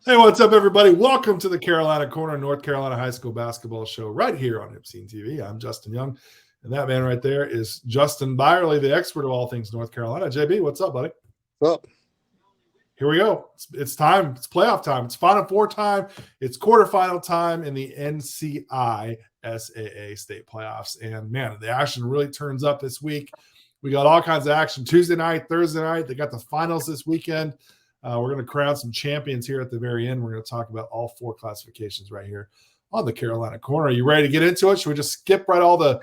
Hey, what's up, everybody? Welcome to the Carolina Corner North Carolina High School Basketball Show right here on HoopSeen TV. I'm Justin Young, and that man right there is Justin Bylerly, the expert of all things North Carolina. JB, what's up, buddy? Well, here we go. It's time. It's playoff time. It's Final Four time. It's quarterfinal time in the NCISAA state playoffs. And, man, the action really turns up this week. We got all kinds of action Tuesday night, Thursday night. They got the finals this weekend. We're going to crown some champions here at the very end. We're going to talk about all four classifications right here on the Carolina Corner. Are you ready to get into it? Should we just skip right all the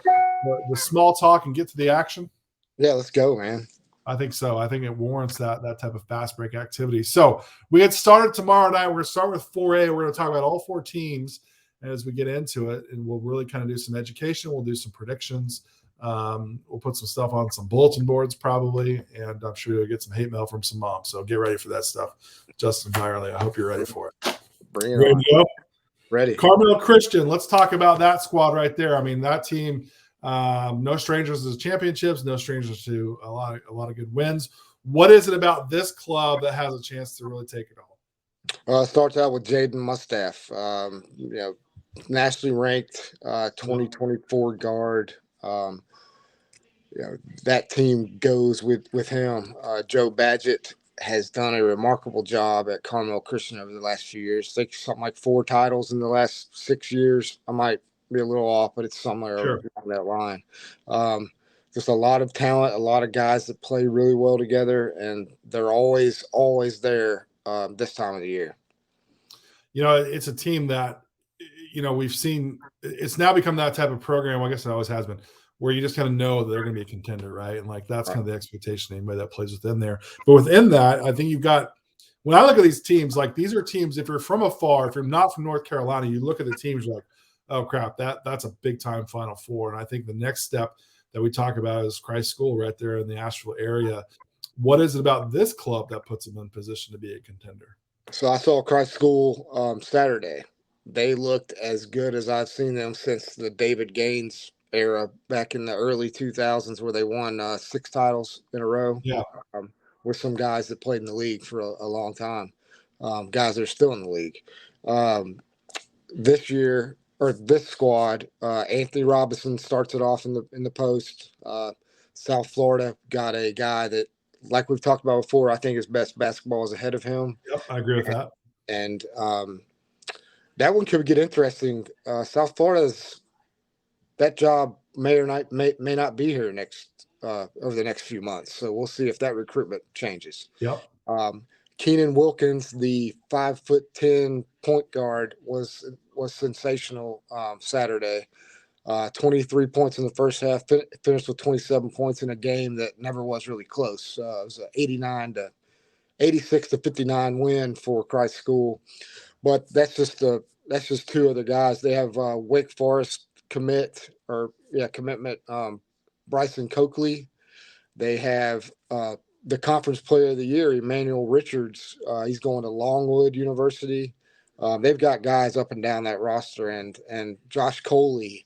small talk and get to the action? Yeah, let's go, man. I think so. I think it warrants that type of fast break activity. So we get started tomorrow night. We're going to start with 4A. We're going to talk about all four teams as we get into it, and we'll really kind of do some education. We'll do some predictions. We'll put some stuff on some bulletin boards probably, and I'm sure you'll get some hate mail from some moms. So get ready for that stuff. Justin Bylerly, I hope you're ready for it. Bring it ready on. to go? Ready. Carmel Christian, let's talk about that squad right there. I mean, that team, no strangers to championships, no strangers to a lot of good wins. What is it about this club that has a chance to really take it all? It starts out with Jaden Mustaff, nationally ranked 2024 guard. That team goes with him. Joe Badgett has done a remarkable job at Carmel Christian over the last few years. I think something like 4 titles in the last 6 years. I might be a little off, but it's somewhere along that line. Just a lot of talent, a lot of guys that play really well together, and they're always there this time of the year. You know, it's a team that, we've seen – it's now become that type of program. I guess it always has been, where you just kind of know that they're going to be a contender, right? And, that's kind of the expectation anybody that plays within there. But within that, I think you've got – when I look at these teams, these are teams, if you're from afar, if you're not from North Carolina, you look at the teams, you're like, oh, crap, that's a big-time Final Four. And I think the next step that we talk about is Christ School right there in the Asheville area. What is it about this club that puts them in position to be a contender? So I saw Christ School Saturday. They looked as good as I've seen them since the David Gaines era back in the early 2000s, where they won 6 titles in a row. Yeah. With some guys that played in the league for a long time, guys that are still in the league. This year, or this squad, Anthony Robinson starts it off in the post. South Florida got a guy that, like we've talked about before, I think his best basketball is ahead of him. Yep, I agree with that. And that one could get interesting. South Florida's that job may not be here over the next few months. So we'll see if that recruitment changes. Yep. Keenan Wilkins, the 5'10" point guard, was sensational Saturday. 23 points in the first half, finished with 27 points in a game that never was really close. It was an 86 to 59 win for Christ School. But that's just 2 other guys. They have Wake Forest commitment, Bryson Coakley. They have the conference player of the year, Emmanuel Richards. He's going to Longwood University. They've got guys up and down that roster, and Josh Coley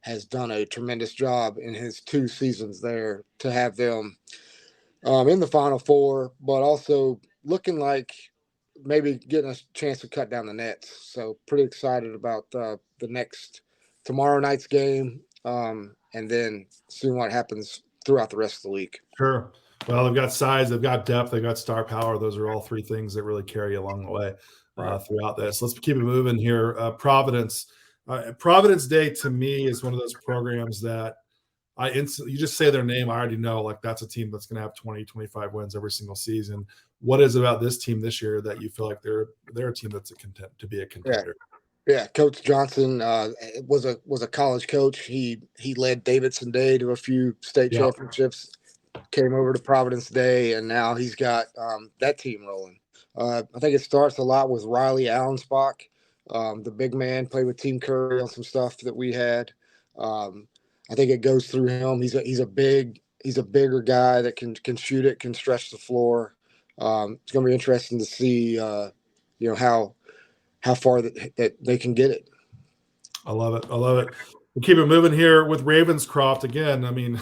has done a tremendous job in his 2 seasons there to have them in the Final Four, but also looking like maybe getting a chance to cut down the nets. So pretty excited about the next tomorrow night's game, and then seeing what happens throughout the rest of the week. Sure. Well, they've got size, they've got depth, they've got star power. Those are all 3 things that really carry you along the way throughout this. Let's keep it moving here. Providence Day to me is one of those programs that you just say their name, I already know that's a team that's going to have 20, 25 wins every single season. What is it about this team this year that you feel like they're a team that's to be a contender? Yeah, Coach Johnson was a college coach. He led Davidson Day to a few state championships. Came over to Providence Day, and now he's got that team rolling. I think it starts a lot with Riley Allenspach, the big man, played with Team Curry on some stuff that we had. I think it goes through him. He's a bigger guy that can shoot it, can stretch the floor. It's going to be interesting to see how far that they can get it. I love it. We'll keep it moving here with Ravenscroft again. I mean,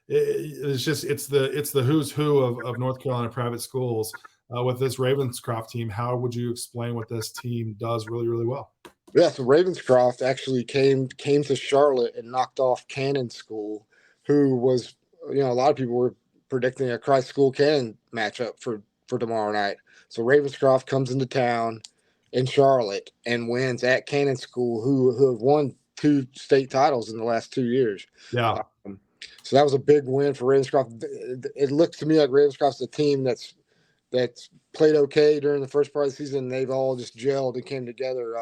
it's the who's who of North Carolina private schools. with this Ravenscroft team. How would you explain what this team does really, really well? Yeah, so Ravenscroft actually came to Charlotte and knocked off Cannon School, who was, a lot of people were predicting a Christ School Cannon matchup for tomorrow night. So Ravenscroft comes into town in Charlotte and wins at Cannon School, who have won 2 state titles in the last 2 years. Yeah. So that was a big win for Ravenscroft. It looks to me like Ravenscroft's a team that's played okay during the first part of the season. They've all just gelled and came together.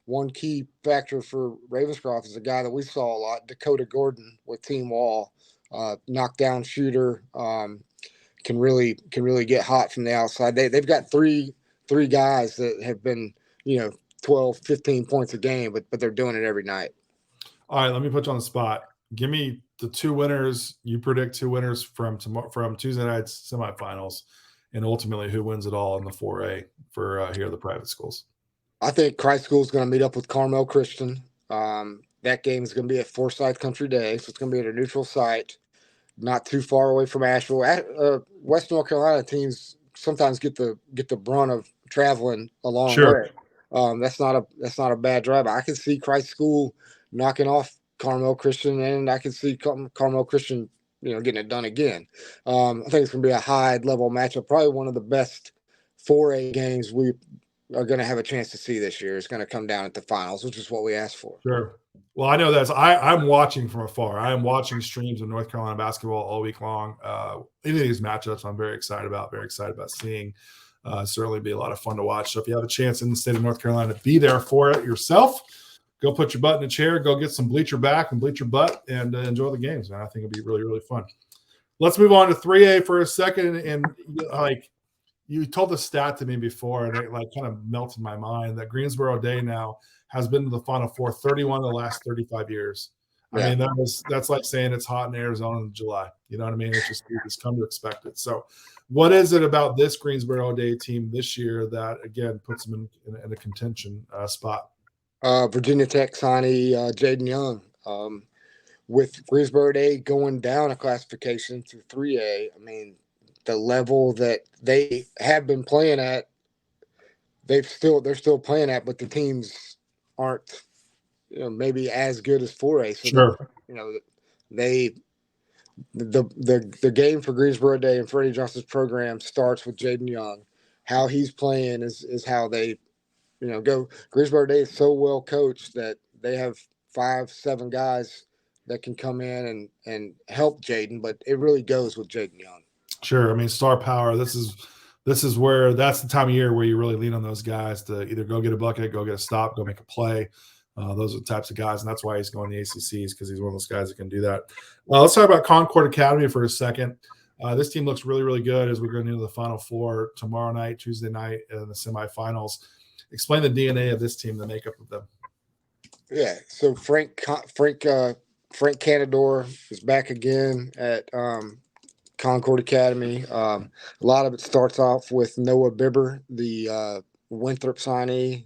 One key factor for Ravenscroft is a guy that we saw a lot, Dakota Gordon with Team Wall, knockdown shooter, can really get hot from the outside. They've got three guys that have been 12, 15 points a game, but they're doing it every night. All right, let me put you on the spot. Give me the 2 winners. You predict 2 winners from Tuesday night's semifinals, and ultimately who wins it all in the 4A for here at the private schools. I think Christ School is going to meet up with Carmel Christian. That game is going to be at Forsyth Country Day, so it's going to be at a neutral site, not too far away from Asheville. West North Carolina teams sometimes get the brunt of traveling a long way. That's not a bad drive. I can see Christ School knocking off Carmel Christian, and I can see Carmel Christian, getting it done again. I think it's going to be a high-level matchup, probably one of the best 4A games we are going to have a chance to see this year. It's going to come down at the finals, which is what we asked for. Sure. Well, I know that I'm watching from afar. I am watching streams of North Carolina basketball all week long. Any of these matchups I'm very excited about seeing. Certainly be a lot of fun to watch. So if you have a chance in the state of North Carolina to be there for it yourself, go put your butt in a chair, go get some bleacher back and bleacher butt, and enjoy the games, man. I think it'll be really, really fun. Let's move on to 3A for a second. And you told the stat to me before, and it kind of melted my mind that Greensboro Day now has been to the Final Four 31 of the last 35 years. I mean, that's like saying it's hot in Arizona in July. You know what I mean? It's just you just come to expect it. So what is it about this Greensboro Day team this year that, again, puts them in a contention spot? Virginia Tech signee Jaden Young. With Greensboro Day going down a classification to 3A, I mean, the level that they have been playing at, they're still playing at, but the teams aren't, maybe as good as 4A. So sure. The game for Greensboro Day and Freddie Johnson's program starts with Jaden Young. How he's playing is how they, go. Greensboro Day is so well coached that they have 5-7 guys that can come in and help Jaden, but it really goes with Jaden Young. Sure. I mean, star power. This is where that's the time of year where you really lean on those guys to either go get a bucket, go get a stop, go make a play. Those are the types of guys, and that's why he's going to the ACCs, because he's one of those guys that can do that. Let's talk about Concord Academy for a second. This team looks really, really good as we're going into the Final Four tomorrow night, Tuesday night, in the semifinals. Explain the DNA of this team, the makeup of them. Yeah, so Frank Canador is back again at Concord Academy. A lot of it starts off with Noah Bibber, the Winthrop signee.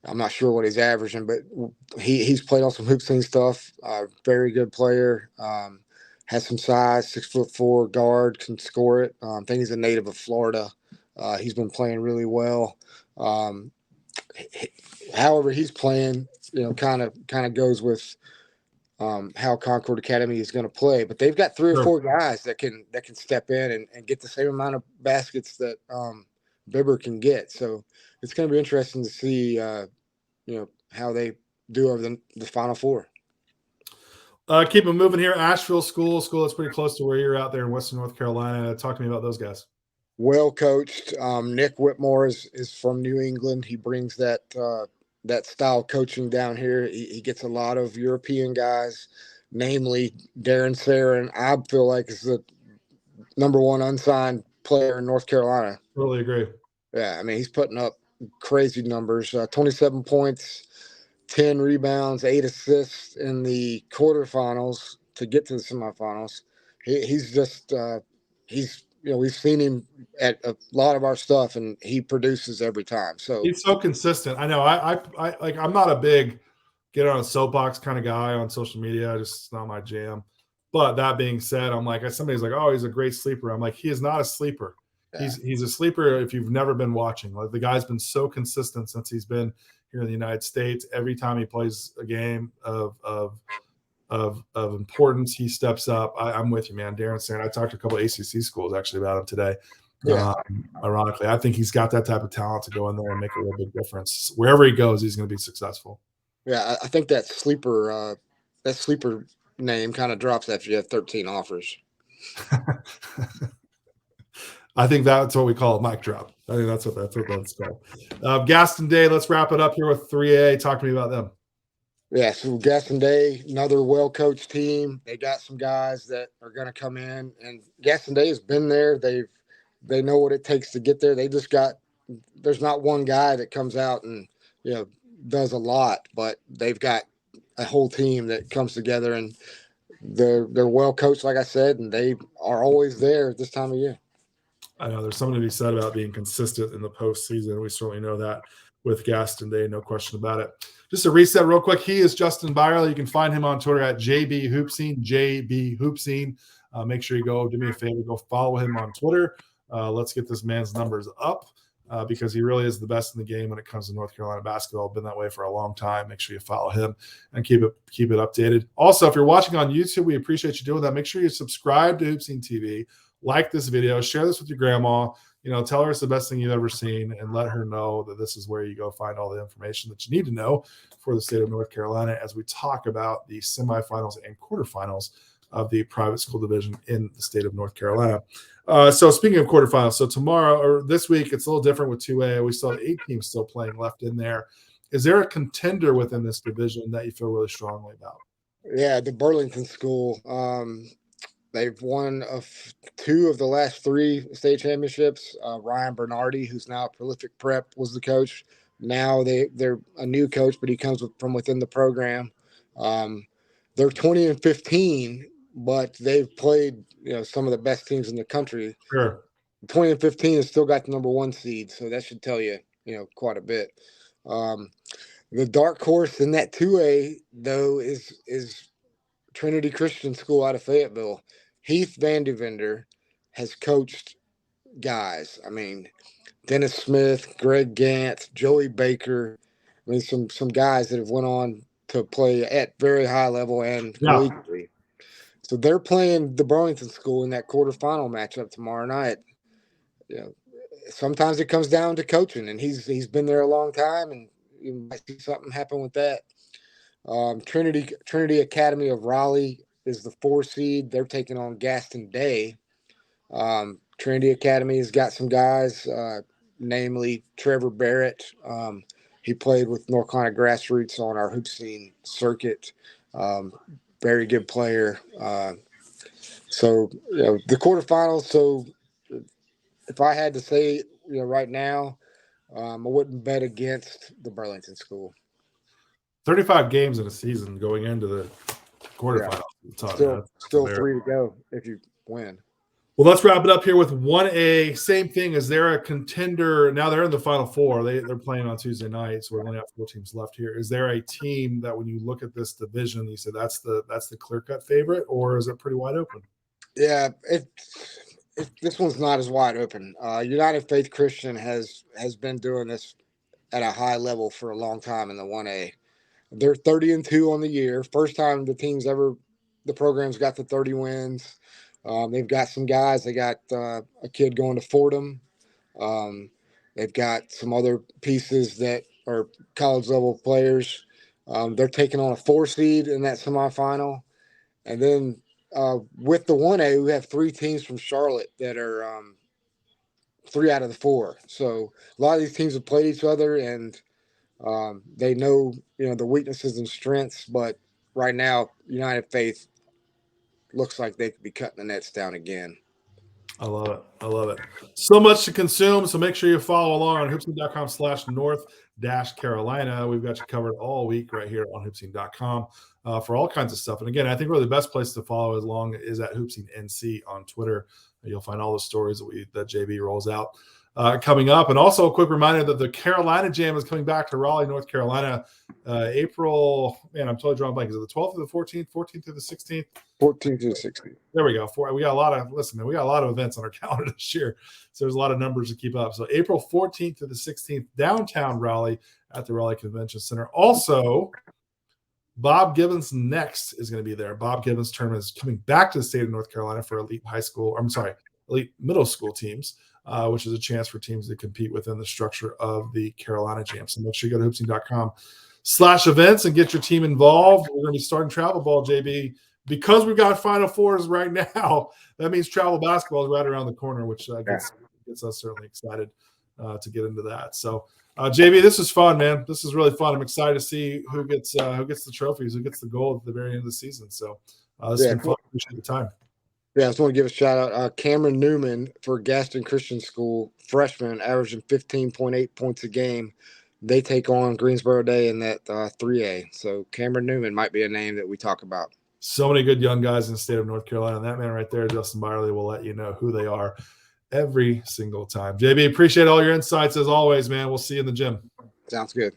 I'm not sure what he's averaging, but he's played on some HoopSeen stuff. Very good player. Has some size, 6'4" guard, can score it. I think he's a native of Florida. He's been playing really well. However he's playing, kind of goes with how Concord Academy is going to play. But they've got 3 or 4 guys that can step in and get the same amount of baskets that Bibber can get. So it's going to be interesting to see, how they do over the Final Four. Keep it moving here. Asheville School that's pretty close to where you're out there in Western North Carolina. Talk to me about those guys. Well coached. Nick Whitmore is from New England. He brings that style coaching down here. He gets a lot of European guys, namely Darren Sarin. I feel like is the number 1 unsigned player in North Carolina. Totally agree. Yeah, I mean, he's putting up crazy numbers, 27 points, 10 rebounds, 8 assists in the quarterfinals to get to the semifinals. He's just we've seen him at a lot of our stuff, and he produces every time. So he's so consistent. I know. I'm not a big get on a soapbox kind of guy on social media. It's not my jam. But that being said, I'm like, somebody's like, oh, he's a great sleeper. I'm like, he is not a sleeper. He's a sleeper if you've never been watching. Like, the guy's been so consistent since he's been here in the United States. Every time he plays a game of importance, he steps up. I'm with you, man. Darren's saying, I talked to a couple of ACC schools actually about him today. Yeah. Ironically, I think he's got that type of talent to go in there and make a real big difference. Wherever he goes, he's going to be successful. Yeah, I think that sleeper name kind of drops after you have 13 offers. I think that's what we call a mic drop. I think that's what that's called. Gaston Day, let's wrap it up here with 3A. Talk to me about them. Yeah, so Gaston Day, another well-coached team. They got some guys that are going to come in, and Gaston Day has been there. They know what it takes to get there. There's not one guy that comes out and does a lot, but they've got a whole team that comes together, and they're well coached, like I said, and they are always there at this time of year. I know there's something to be said about being consistent in the postseason. We certainly know that with Gaston Day, no question about it. Just a reset real quick. He is Justin Bylerly. You can find him on Twitter at JB Hoopseen. Make sure you go do me a favor, go follow him on Twitter. Let's get this man's numbers up because he really is the best in the game when it comes to North Carolina basketball. Been that way for a long time. Make sure you follow him and keep it updated. Also, if you're watching on YouTube, we appreciate you doing that. Make sure you subscribe to HoopSeen TV. Like this video, share this with your grandma, tell her it's the best thing you've ever seen, and let her know that this is where you go find all the information that you need to know for the state of North Carolina as we talk about the semifinals and quarterfinals of the private school division in the state of North Carolina. So speaking of quarterfinals, so tomorrow or this week, it's a little different with 2A. We still have 8 teams still playing left in there. Is there a contender within this division that you feel really strongly about? Yeah, the Burlington School. They've won 2 of the last 3 state championships. Ryan Bernardi, who's now a prolific prep, was the coach. Now they're a new coach, but he comes from within the program. They're 20-15, but they've played some of the best teams in the country. Sure. 20-15 has still got the number 1 seed, so that should tell you quite a bit. The dark horse in that 2A though is Trinity Christian School out of Fayetteville. Heath Vandevender has coached guys. I mean, Dennis Smith, Greg Gant, Joey Baker. I mean, some guys that have went on to play at very high level and collegiately. So they're playing the Burlington School in that quarterfinal matchup tomorrow night. Sometimes it comes down to coaching, and he's been there a long time, and you might see something happen with that. Trinity Academy of Raleigh is the 4 seed. They're taking on Gaston Day. Trinity Academy has got some guys, namely Trevor Barrett. He played with North Carolina Grassroots on our HoopSeen circuit. Very good player. So the quarterfinals. So if I had to say, right now, I wouldn't bet against the Burlington School. 35 games in a season going into the quarterfinals. Yeah. Still 3 to go if you win. Well, let's wrap it up here with 1A. Same thing. Is there a contender? Now they're in the Final Four. They're playing on Tuesday night, so we only have 4 teams left here. Is there a team that when you look at this division, you say that's the clear-cut favorite, or is it pretty wide open? Yeah, this one's not as wide open. United Faith Christian has been doing this at a high level for a long time in the 1A. They're 30-2 on the year. First time the program's got to 30 wins. They've got some guys. They got a kid going to Fordham. They've got some other pieces that are college-level players. They're taking on a 4 seed in that semifinal. And then with the 1A, we have 3 teams from Charlotte that are 3 out of the 4. So a lot of these teams have played each other, and they know the weaknesses and strengths. But right now, United Faith looks like they could be cutting the nets down again. I love it. So much to consume. So make sure you follow along on hoopseen.com/North-Carolina. We've got you covered all week right here on hoopseen.com for all kinds of stuff. And again, I think really the best place to follow is at HoopSeen NC on Twitter. You'll find all the stories that JB rolls out. coming up. And also a quick reminder that the Carolina Jam is coming back to Raleigh, North Carolina, April. Man, I'm totally drawing blank. Is it the 12th through the 14th, 14th through the 16th? 14th through the 16th. There we go. We got a lot of, listen, man, we got a lot of events on our calendar this year. So there's a lot of numbers to keep up. So April 14th to the 16th, downtown Raleigh at the Raleigh Convention Center. Also, Bob Gibbons Next is going to be there. Bob Gibbons' tournament is coming back to the state of North Carolina for elite elite middle school teams, which is a chance for teams to compete within the structure of the Carolina Jam. So make sure you go to hoopseen.com/events and get your team involved. We're going to be starting travel ball, JB. Because we've got Final Fours right now, that means travel basketball is right around the corner, which gets us certainly excited to get into that. So, JB, this is fun, man. This is really fun. I'm excited to see who gets the trophies, who gets the gold at the very end of the season. So, this has been fun. Appreciate the time. Yeah, I just want to give a shout out. Cameron Newman for Gaston Christian School, freshman, averaging 15.8 points a game. They take on Greensboro Day in that 3A. So Cameron Newman might be a name that we talk about. So many good young guys in the state of North Carolina. And that man right there, Justin Bylerly, will let you know who they are every single time. JB, appreciate all your insights as always, man. We'll see you in the gym. Sounds good.